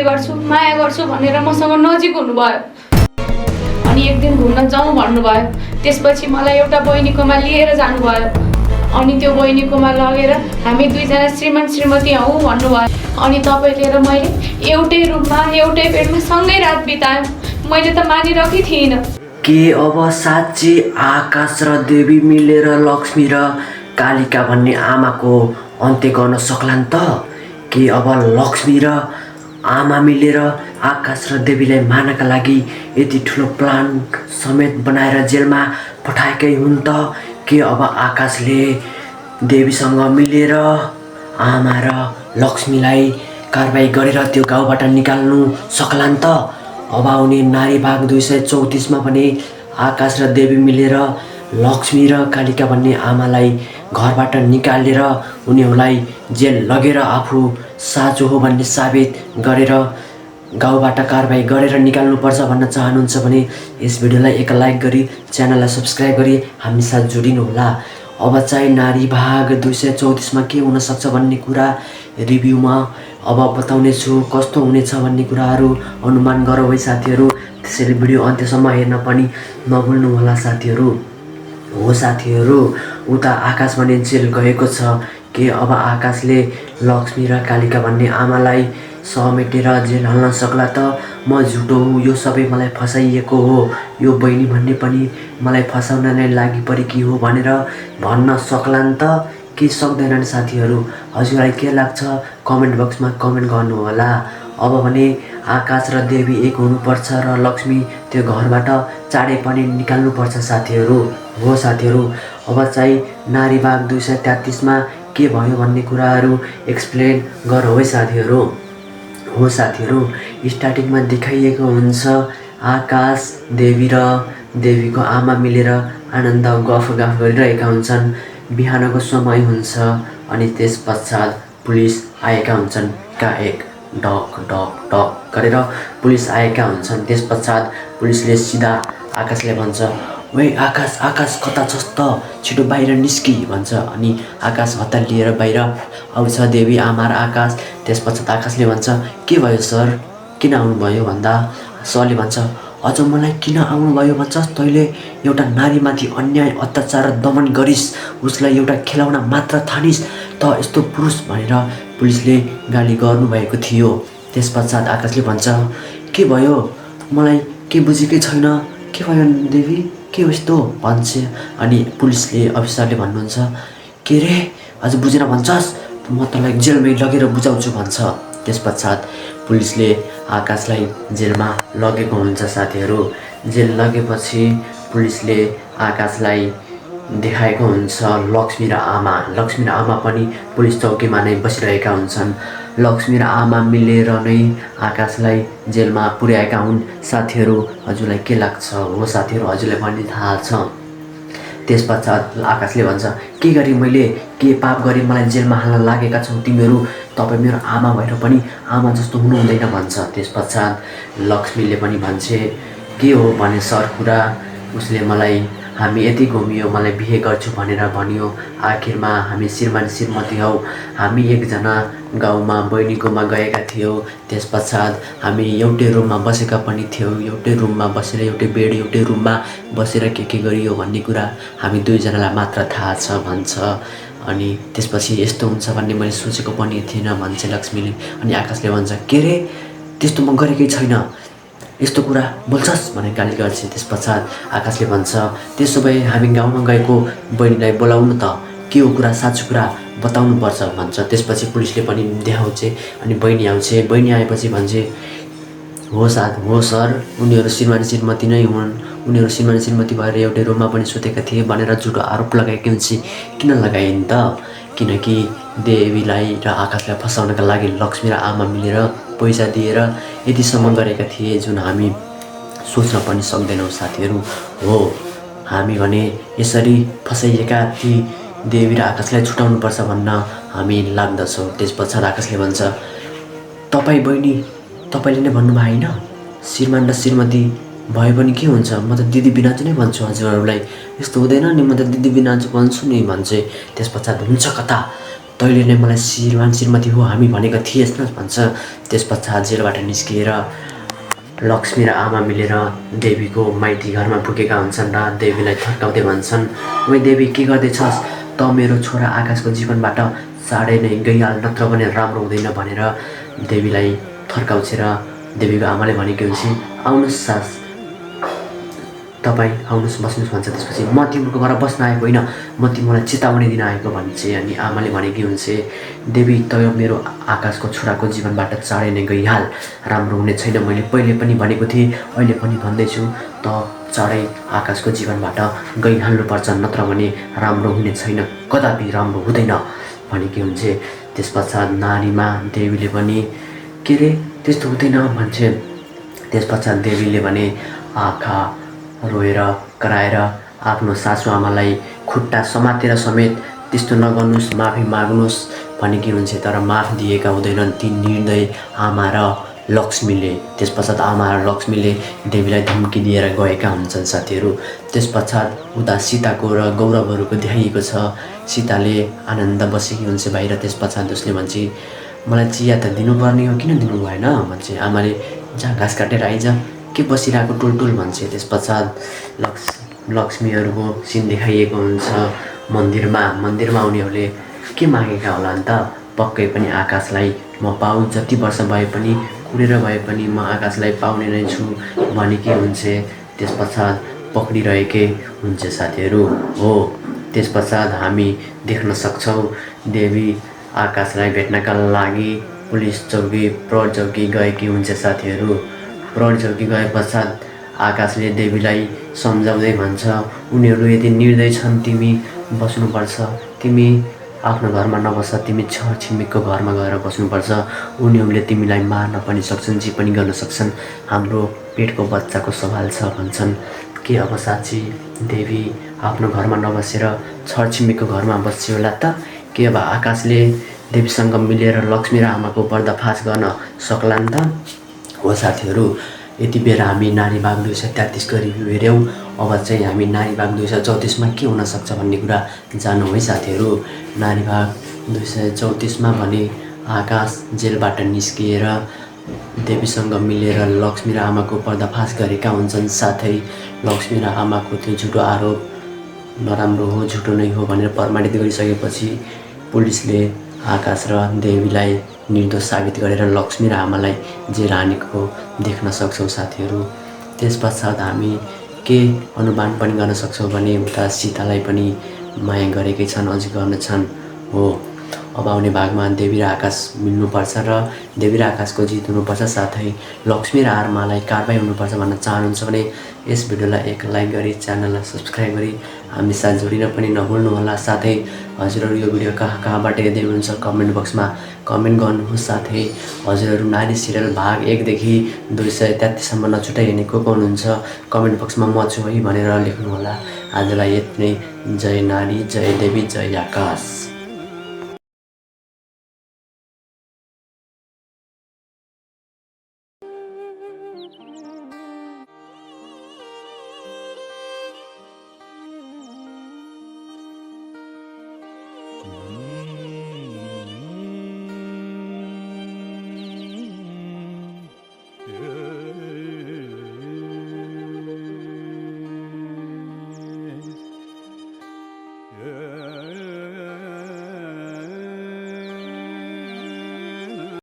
गर्छु माया गर्छु भनेर मसँग नजिक हुनुभयो। अनि एक दिन घुम्न जाउँ भन्नुभयो। त्यसपछि मलाई एउटा बहिनीकोमा लिएर जानुभयो। अनि त्यो बहिनीकोमा लगेर हामी दुईजना श्रीमान श्रीमती हौँ भन्नुभयो। अनि तपाईँले र मैले एउटै रुममा एउटै बेडमा सँगै रात बितायौँ। मैले त मानिरहेकै थिइनँ। के अब साँच्ची आकाश र देवी मिलेर लक्ष्मी र कालिका भन्ने आमाको अन्त्य गर्न सक्लान् त? के अब लक्ष्मी र आमा मिलेर आकाश र देवीलाई मार्नका लागि यति ठुलो प्लान समेत बनाएर जेलमा पठाएकै हुन् त? के अब आकाशले देवीसँग मिलेर आमा र लक्ष्मीलाई कारबाही गरेर त्यो गाउँबाट निकाल्नु सक्लान् त? अब आउने नारी भाग 234 पनि आकाश र देवी मिलेर लक्ष्मी र कालिका भन्ने आमालाई घरबाट निकालेर उनीहरूलाई जेल लगेर आफू साँचो हो भन्ने साबित गरेर गाउँबाट कारबाही गरेर निकाल्नुपर्छ भन्न चाहनुहुन्छ भने यस भिडियोलाई एक लाइक गरी च्यानललाई सब्सक्राइब गरी हामी साथ जोडिनुहोला। अब चाहिँ नारी भाग 234 के हुनसक्छ भन्ने कुरा रिभ्यूमा अब बताउने छु। कस्तो हुनेछ भन्ने कुराहरू अनुमान गरौँ है साथीहरू। त्यसैले भिडियो अन्त्यसम्म हेर्न पनि नभुल्नुहोला साथीहरू। हो साथीहरू, उता आकाश भने जेल गएको छ। के अब आकाशले लक्ष्मी र कालिका भन्ने आमालाई समेटेर जेल हाल्न सक्ला त? म झुटो हुँ, यो सबै मलाई फसाइएको हो, यो बहिनी भन्ने पनि मलाई फसाउन नै लागि परेकी हो भनेर भन्न सक्लान् त? के सक्दैनन् साथीहरू? हजुरलाई के लाग्छ कमेन्ट बक्समा कमेन्ट गर्नुहोला। अब भने आकाश र देवी एक हुनुपर्छ र लक्ष्मी त्यो घरबाट चाँडै पनि निकाल्नुपर्छ साथीहरू। हो साथीहरू, अब चाहिँ नारी भाग 233 के भयो भन्ने कुराहरू एक्सप्लेन गरौँ है साथीहरू। हो साथीहरू, स्टार्टिङमा देखाइएको हुन्छ आकाश देवी र देवीको आमा मिलेर आनन्द गफ गरिरहेका हुन्छन्। बिहानको समय हुन्छ अनि त्यस पश्चात पुलिस आएका हुन्छन्। एक ढक ढक ढक गरेर पुलिस आएका हुन्छन्। त्यस पश्चात पुलिसले सिधा आकाशले भन्छ, ओइ आकाश आकाश कता छस् त? छिटो बाहिर निस्कि भन्छ। अनि आकाश हतार लिएर बाहिर आउँछ देवी आमा र आकाश। त्यस पश्चात आकाशले भन्छ, के भयो सर, किन आउनुभयो भन्दा सरले भन्छ, अझ मलाई किन आउनुभयो भन्छस्? तैँले एउटा नारीमाथि अन्याय अत्याचार र दमन गरिस्, उसलाई एउटा खेलाउना मात्र ठानिस् त यस्तो पुरुष भनेर पुलिसले गाली गर्नुभएको थियो। त्यस पश्चात आकाशले भन्छ, के भयो मलाई के बुझेकै छैन, के भयो देवी, के यस्तो भन्छ। अनि पुलिसले अफिसरले भन्नुहुन्छ, के रे अझ बुझेर भन्छस्, म तँलाई जेलमै लगेर बुझाउँछु भन्छ। त्यस पश्चात पुलिसले आकाशलाई जेलमा लगेको हुन्छ साथीहरू। जेल लगेपछि पुलिसले आकाशलाई देखाएको हुन्छ लक्ष्मी र आमा। लक्ष्मी र आमा पनि पुलिस चौकीमा नै बसिरहेका हुन्छन्। लक्ष्मी र आमा मिलेर नै आकाशलाई जेलमा पुर्याएका हुन् साथीहरू। हजुरलाई के लाग्छ? हो साथीहरू, हजुरलाई पनि थाहा छ। त्यस पश्चात आकाशले भन्छ, के गरी मैले के पाप गरी मलाई जेलमा हाल्न लागेका छौ तिमीहरू? तपाईँ मेरो आमा भएर पनि आमा जस्तो हुनु हुँदैन भन्छ। त्यस पश्चात लक्ष्मीले पनि भन्छे, के हो भने सर कुरा, उसले मलाई हामी यति घुमियो मलाई बिहे गर्छु भनेर भनियो। आखिरमा हामी श्रीमान श्रीमती हौ। हामी एकजना गाउँमा बहिनीकोमा गएका थियौँ। त्यस पश्चात हामी एउटै रुममा बसेका पनि थियौँ। एउटै रुममा बसेर एउटै बेड एउटै रुममा बसेर के गरियो भन्ने कुरा हामी दुईजनालाई मात्र थाहा छ भन्छ। अनि त्यसपछि यस्तो हुन्छ भन्ने मैले सोचेको पनि थिइनँ भन्छ लक्ष्मीले। अनि आकाशले भन्छ, के रे त्यस्तो म गरेकै छैन, यस्तो कुरा बोल्छस् भने गाली गर्छ। त्यस पश्चात आकाशले भन्छ, त्यसो भए हामी गाउँमा गएको बहिनीलाई बोलाउनु त, के हो कुरा, साँचो कुरा बताउनुपर्छ भन्छ। त्यसपछि पुलिसले पनि देखाउँछ अनि बहिनी आउँछ। बहिनी आएपछि भन्छ, हो सर, उनीहरू श्रीमान श्रीमती नै हुन्, उनीहरू श्रीमान श्रीमती भएर एउटै रुममा पनि सुतेका थिए भनेर झुटो आरोप लगाएकी हुन्छ। किन लगाइन् त? किनकि देवीलाई र आकाशलाई फसाउनका लागि लक्ष्मी र आमा मिलेर पैसा दिएर यतिसम्म गरेका थिए जुन हामी सोच्न पनि सक्दैनौँ साथीहरू। हो, हामी भने यसरी फसाइएका ती देवी र आकाशलाई छुटाउनुपर्छ भन्न हामी लाग्दछौँ। त्यस पश्चात आकाशले भन्छ, तपाईँ बहिनी तपाईँले नै भन्नुभयो होइन, श्रीमान र श्रीमती भए पनि के हुन्छ, म त दिदी बिनाजु नै भन्छु हजुरहरूलाई, यस्तो हुँदैन नि, म त दिदी बिनाजु भन्छु नि भन्छ। त्यस पश्चात हुन्छ कता तैँले नै मलाई श्रीमती हो हामी भनेको थिएस् न भन्छ। त्यस पश्चात जेलबाट निस्किएर लक्ष्मी र आमा मिलेर देवीको माइती घरमा पुगेका हुन्छन् र देवीलाई थर्काउँदै भन्छन्, ओइ देवी के गर्दैछस्, त मेरो छोरा आकाशको जीवनबाट चाँडै नै गइहाल, नत्र भने राम्रो हुँदैन भनेर देवीलाई थर्काउँछ। र देवीको आमाले भनेकी हुन्छ, आउनुहोस् सास, तपाईँ आउनुहोस् बस्नुहोस् भन्छ। त्यसपछि म तिम्रो घर बस्न आएको होइन, म तिमीलाई चेतावनी दिन आएको भन्छ। अनि आमाले भनेकी हुन्छ, देवी त मेरो आकाशको छोराको जीवनबाट चाँडै नै गइहाल, राम्रो हुने छैन, मैले पहिले पनि भनेको थिएँ, अहिले पनि भन्दैछु, त चाँडै आकाशको जीवनबाट गइहाल्नुपर्छ, नत्र भने राम्रो हुने छैन, कदापि राम्रो हुँदैन भनेकी हुन्छ। त्यस पश्चात नारीमा देवीले पनि के रे त्यस्तो हुँदैन भन्छ। त्यस पश्चात देवीले भने आँखा रोएर कराएर आफ्नो सासु आमालाई खुट्टा समातेर समेत त्यस्तो नगर्नुहोस्, माफी माग्नुहोस् भनेकी हुन्छ। तर माफ दिएका हुँदैनन् ती निर्दय आमा र लक्ष्मीले। त्यस पश्चात आमा र लक्ष्मीले देवीलाई धम्की दिएर गएका हुन्छन् साथीहरू। त्यस पश्चात उता सीताको र गौरवहरूको देखाइएको छ। सीताले आनन्द बसेकी हुन्छ बाहिर। त्यस पश्चात उसले भन्छ, मलाई चिया त दिनुपर्ने हो, किन दिनु भएन भन्छ। आमाले जहाँ घाँस काटेर आइज, के बसिरहेको टुलटुल भन्छ। त्यस पश्चात लक्ष्मीहरूको सिन देखाइएको हुन्छ मन्दिरमा उनीहरूले के मागेका होला नि त, पक्कै पनि आकाशलाई म पाऊ, जति वर्ष भए पनि कुरेर भए पनि म आकाशलाई पाउने नै छु भनेकी हुन्छ। त्यस पश्चात पक्रिरहेकै हुन्छ साथीहरू हो। त्यस पश्चात हामी देख्न सक्छौँ देवी आकाशलाई भेट्नका लागि पुलिस चौकी प्रहरी चौकी गएकी हुन्छ साथीहरू। प्रहरी चौकी गए पश्चात आकाशले देवीलाई सम्झाउँदै भन्छ, उनीहरू यदि निर्दय छन्, तिमी बस्नुपर्छ, तिमी आफ्नो घरमा नबस, तिमी छरछिमेकको घरमा गएर बस्नुपर्छ, उनीहरूले तिमीलाई मार्न पनि सक्छन्, जे पनि गर्न सक्छन्, हाम्रो पेटको बच्चाको सवाल छ भन्छन्। के अब साँच्ची देवी आफ्नो घरमा नबसेर छरछिमेकको घरमा बस्छ होला त? के अब आकाशले देवीसँग मिलेर लक्ष्मी र आमाको पर्दाफास गर्न सक्ला नि त? हो साथीहरू, यति बेला हामी नारी भाग 233को रिभ्यू हेऱ्यौँ। अब चाहिँ हामी नारी भाग 234मा के हुनसक्छ भन्ने कुरा जान्नु है साथीहरू। नारी भाग 234मा भने आकाश जेलबाट निस्किएर देवीसँग मिलेर लक्ष्मी र आमाको पर्दाफास गरेका हुन्छन्। साथै लक्ष्मी र आमाको त्यो झुटो आरोप नराम्रो हो, झुटो नै हो भनेर प्रमाणित गरिसकेपछि पुलिसले आकाश र देवीलाई निर्दोष साबित गरेर लक्ष्मी र आमालाई जेल हानेको देख्न सक्छौँ साथीहरू। त्यस पश्चात हामी के अनुमान पनि गर्न सक्छौँ भने उता सीतालाई पनि माया गरेकै छन्, अझै गर्नेछन् हो। अब आउने भागमा देवी र आकाश मिल्नुपर्छ र देवी र आकाशको जित हुनुपर्छ, साथै लक्ष्मी र आमालाई कारबाही हुनुपर्छ भन्न चाहनुहुन्छ भने यस भिडियोलाई एक लाइक गरी च्यानललाई सब्सक्राइब गरी हामी साथ जोडिन पनि नभुल्नुहोला। साथै हजुरहरू यो भिडियो कहाँबाट हेर्दै हुनुहुन्छ कमेन्ट बक्समा कमेन्ट गर्नुहोस्। साथै हजुरहरू नारी सिरियल भाग 1 देखि 233सम्म नछुटाइ हेर्ने को हुनुहुन्छ कमेन्ट बक्समा म छु है भनेर लेख्नुहोला। आजलाई यति नै। जय नारी, जय देवी, जय आकाश।